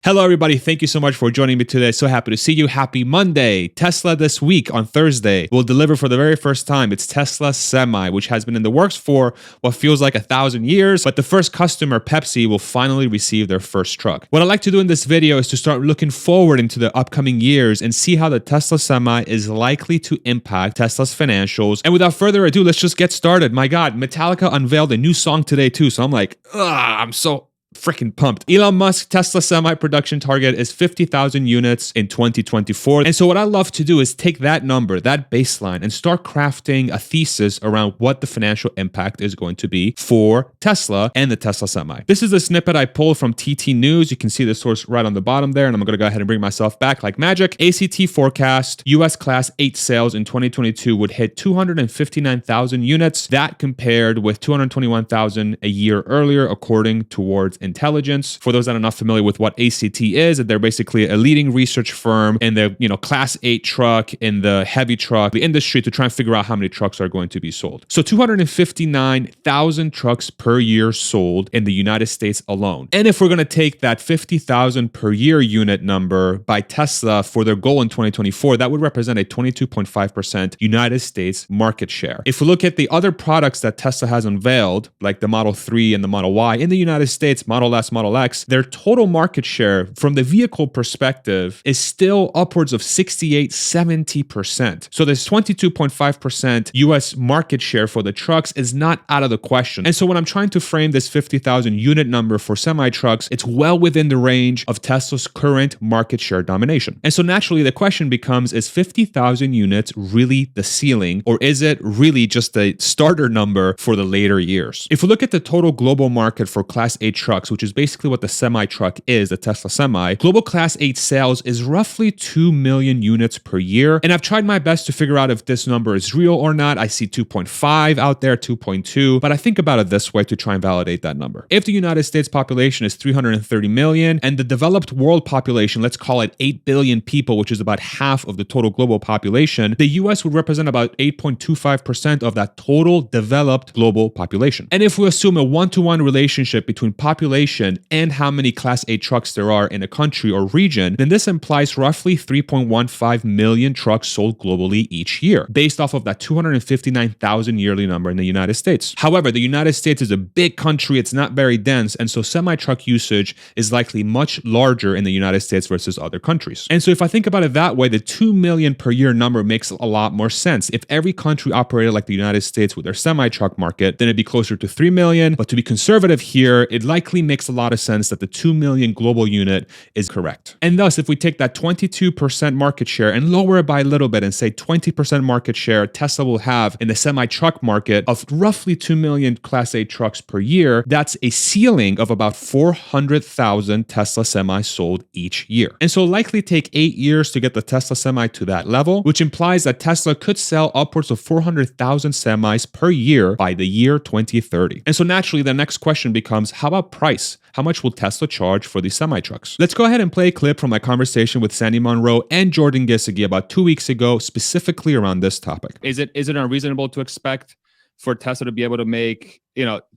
Hello, everybody. Thank you so much for joining me today. So happy to see you. Happy Monday. Tesla this week on Thursday will deliver for the very first time its Tesla Semi, which has been in the works for what feels like 1,000 years. But the first customer, Pepsi, will finally receive their first truck. What I'd like to do in this video is to start looking forward into the upcoming years and see how the Tesla Semi is likely to impact Tesla's financials. And without further ado, let's just get started. My God, Metallica unveiled a new song today too. So I'm like, I'm so freaking pumped. Elon Musk Tesla Semi production target is 50,000 units in 2024. And so what I love to do is take that number, that baseline, and start crafting a thesis around what the financial impact is going to be for Tesla and the Tesla Semi. This is a snippet I pulled from TT News. You can see the source right on the bottom there, and I'm going to go ahead and bring myself back like magic. ACT forecast US Class 8 sales in 2022 would hit 259,000 units. That compared with 221,000 a year earlier, according towards Intelligence. For those that are not familiar with what ACT is, they're basically a leading research firm in the Class 8 truck, in the heavy truck, the industry, to try and figure out how many trucks are going to be sold. So 259,000 trucks per year sold in the United States alone. And if we're going to take that 50,000 per year unit number by Tesla for their goal in 2024, that would represent a 22.5% United States market share. If we look at the other products that Tesla has unveiled, like the Model 3 and the Model Y in the United States, Model S, Model X, their total market share from the vehicle perspective is still upwards of 68-70%. So this 22.5% US market share for the trucks is not out of the question. And so when I'm trying to frame this 50,000 unit number for semi-trucks, it's well within the range of Tesla's current market share domination. And so naturally the question becomes, is 50,000 units really the ceiling, or is it really just a starter number for the later years? If we look at the total global market for Class 8 trucks, which is basically what the semi-truck is, the Tesla Semi, global Class 8 sales is roughly 2 million units per year. And I've tried my best to figure out if this number is real or not. I see 2.5 out there, 2.2, but I think about it this way to try and validate that number. If the United States population is 330 million and the developed world population, let's call it 8 billion people, which is about half of the total global population, the US would represent about 8.25% of that total developed global population. And if we assume a one-to-one relationship between population and how many Class 8 trucks there are in a country or region, then this implies roughly 3.15 million trucks sold globally each year, based off of that 259,000 yearly number in the United States. However, the United States is a big country, it's not very dense, and so semi-truck usage is likely much larger in the United States versus other countries. And so if I think about it that way, the 2 million per year number makes a lot more sense. If every country operated like the United States with their semi-truck market, then it'd be closer to 3 million, but to be conservative here, it likely makes a lot of sense that the 2 million global unit is correct. And thus, if we take that 22% market share and lower it by a little bit and say 20% market share Tesla will have in the semi-truck market of roughly 2 million Class 8 trucks per year, that's a ceiling of about 400,000 Tesla Semis sold each year. And so likely take 8 years to get the Tesla Semi to that level, which implies that Tesla could sell upwards of 400,000 semis per year by the year 2030. And so naturally, the next question becomes, how about price? How much will Tesla charge for these semi-trucks? Let's go ahead and play a clip from my conversation with Sandy Munro and Jordan Giesige about 2 weeks ago, specifically around this topic. Is it unreasonable to expect for Tesla to be able to make,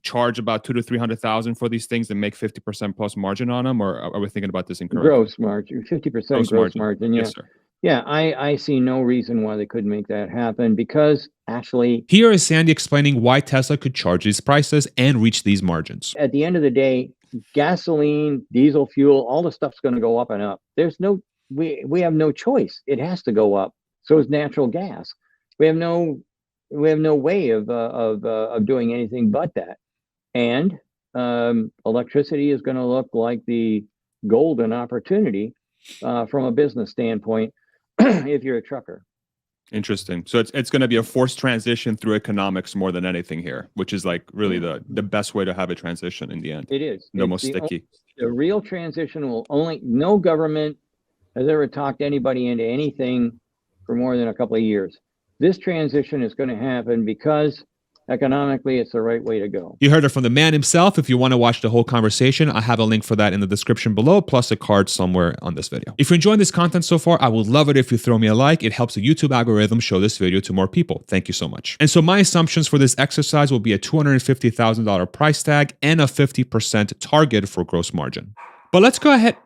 charge about 200,000 to 300,000 for these things and make 50% plus margin on them, or are we thinking about this incorrectly? Gross margin, 50% gross margin. Yeah. Yes, sir. Yeah, I see no reason why they couldn't make that happen, because actually, here is Sandy explaining why Tesla could charge these prices and reach these margins. At the end of the day, gasoline, diesel fuel, all the stuff's going to go up and up. We have no choice. It has to go up. So is natural gas. We have no way of doing anything but that. And electricity is going to look like the golden opportunity from a business standpoint if you're a trucker. Interesting. So it's going to be a forced transition through economics more than anything here, which is like really the best way to have a transition in the end. It is. The most sticky. The real transition will no government has ever talked anybody into anything for more than a couple of years. This transition is going to happen because economically, it's the right way to go. You heard it from the man himself. If you want to watch the whole conversation, I have a link for that in the description below, plus a card somewhere on this video. If you're enjoying this content so far, I would love it if you throw me a like. It helps the YouTube algorithm show this video to more people. Thank you so much. And so my assumptions for this exercise will be a $250,000 price tag and a 50% target for gross margin. But let's go ahead.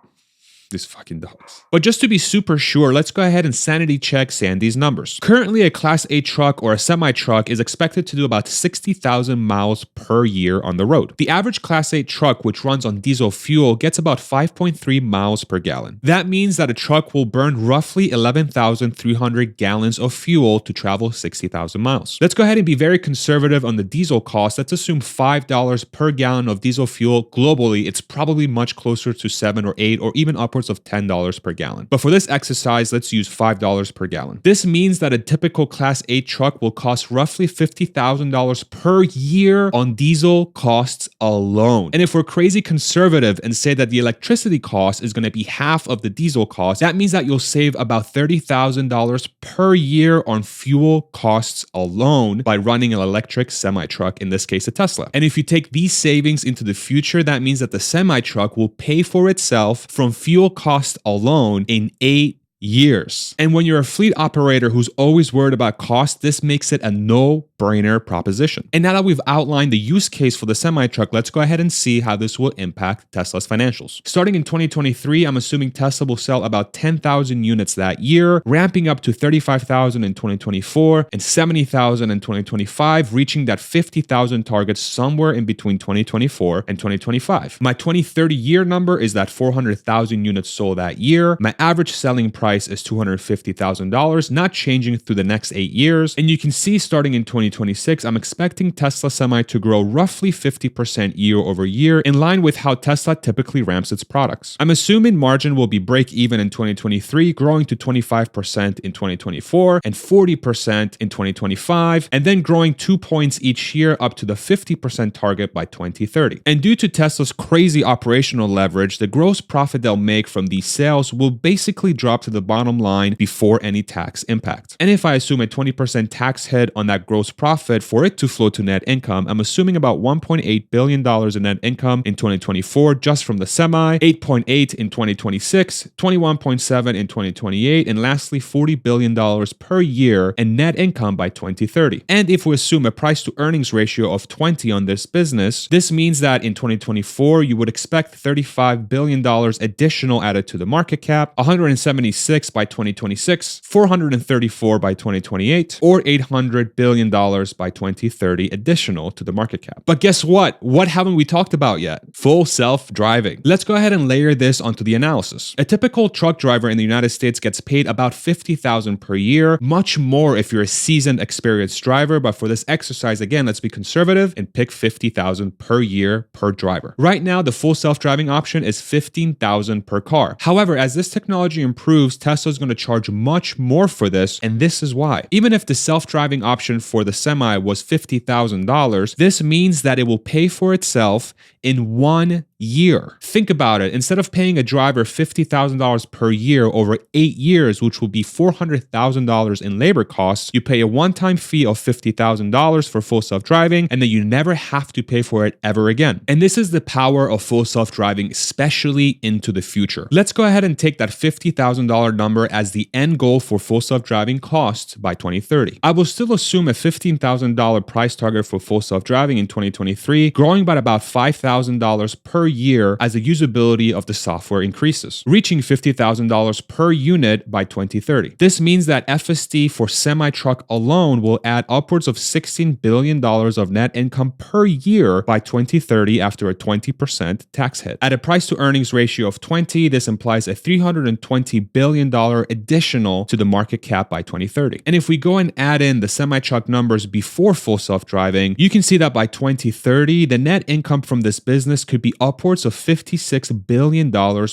These fucking dogs. But just to be super sure, let's go ahead and sanity check Sandy's numbers. Currently, a Class 8 truck or a semi-truck is expected to do about 60,000 miles per year on the road. The average Class 8 truck, which runs on diesel fuel, gets about 5.3 miles per gallon. That means that a truck will burn roughly 11,300 gallons of fuel to travel 60,000 miles. Let's go ahead and be very conservative on the diesel cost. Let's assume $5 per gallon of diesel fuel. Globally, it's probably much closer to $7 or $8 or even upwards of $10 per gallon. But for this exercise, let's use $5 per gallon. This means that a typical Class 8 truck will cost roughly $50,000 per year on diesel costs alone. And if we're crazy conservative and say that the electricity cost is going to be half of the diesel cost, that means that you'll save about $30,000 per year on fuel costs alone by running an electric semi-truck, in this case a Tesla. And if you take these savings into the future, that means that the semi-truck will pay for itself from fuel cost alone in 8 years. And when you're a fleet operator who's always worried about cost, this makes it a no-brainer proposition. And now that we've outlined the use case for the semi-truck, let's go ahead and see how this will impact Tesla's financials. Starting in 2023, I'm assuming Tesla will sell about 10,000 units that year, ramping up to 35,000 in 2024 and 70,000 in 2025, reaching that 50,000 target somewhere in between 2024 and 2025. My 2030 year number is that 400,000 units sold that year. My average selling price is $250,000, not changing through the next 8 years. And you can see starting in 2026, I'm expecting Tesla Semi to grow roughly 50% year over year, in line with how Tesla typically ramps its products. I'm assuming margin will be break even in 2023, growing to 25% in 2024 and 40% in 2025, and then growing 2 points each year up to the 50% target by 2030. And due to Tesla's crazy operational leverage, the gross profit they'll make from these sales will basically drop to the bottom line before any tax impact. And if I assume a 20% tax hit on that gross profit for it to flow to net income, I'm assuming about $1.8 billion in net income in 2024 just from the Semi, 8.8 in 2026, 21.7 in 2028, and lastly $40 billion per year in net income by 2030. And if we assume a price to earnings ratio of 20 on this business, this means that in 2024 you would expect $35 billion additional added to the market cap, 176 by 2026, 434 by 2028, or $800 billion by 2030 additional to the market cap. But guess what? What haven't we talked about yet? Full self-driving. Let's go ahead and layer this onto the analysis. A typical truck driver in the United States gets paid about $50,000 per year, much more if you're a seasoned, experienced driver. But for this exercise, again, let's be conservative and pick $50,000 per year per driver. Right now, the full self-driving option is $15,000 per car. However, as this technology improves, Tesla is going to charge much more for this, and this is why. Even if the self-driving option for the Semi was $50,000, this means that it will pay for itself in 1 year. Think about it. Instead of paying a driver $50,000 per year over 8 years, which will be $400,000 in labor costs, you pay a one-time fee of $50,000 for full self-driving, and then you never have to pay for it ever again. And this is the power of full self-driving, especially into the future. Let's go ahead and take that $50,000 number as the end goal for full self-driving costs by 2030. I will still assume a $15,000 price target for full self-driving in 2023, growing by about $5,000 per year as the usability of the software increases, reaching $50,000 per unit by 2030. This means that FSD for semi-truck alone will add upwards of $16 billion of net income per year by 2030 after a 20% tax hit. At a price to earnings ratio of 20, this implies a $320 billion additional to the market cap by 2030. And if we go and add in the semi-truck numbers before full self-driving, you can see that by 2030, the net income from this business could be upwards of $56 billion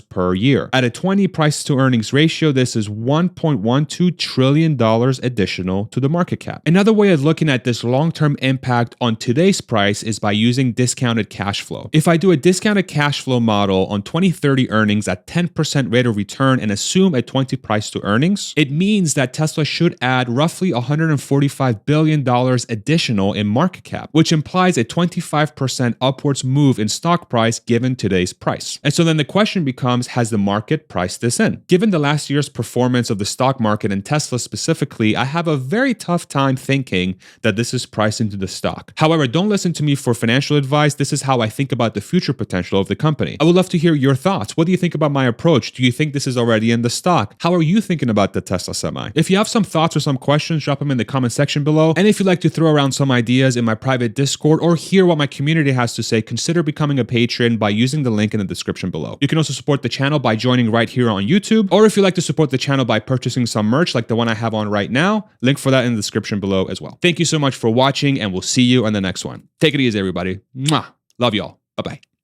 per year. At a 20 price to earnings ratio, this is $1.12 trillion additional to the market cap. Another way of looking at this long-term impact on today's price is by using discounted cash flow. If I do a discounted cash flow model on 2030 earnings at 10% rate of return and assume a 20 price to earnings, it means that Tesla should add roughly $145 billion additional in market cap, which implies a 25% upwards move move in stock price given today's price. And so then the question becomes, has the market priced this in? Given the last year's performance of the stock market and Tesla specifically, I have a very tough time thinking that this is priced into the stock. However, don't listen to me for financial advice. This is how I think about the future potential of the company. I would love to hear your thoughts. What do you think about my approach? Do you think this is already in the stock? How are you thinking about the Tesla Semi? If you have some thoughts or some questions, drop them in the comment section below. And if you'd like to throw around some ideas in my private Discord or hear what my community has to say, consider becoming a patron by using the link in the description below. You can also support the channel by joining right here on YouTube, or if you'd like to support the channel by purchasing some merch like the one I have on right now, link for that in the description below as well. Thank you so much for watching, and we'll see you on the next one. Take it easy, everybody. Mwah. Love y'all. Bye-bye.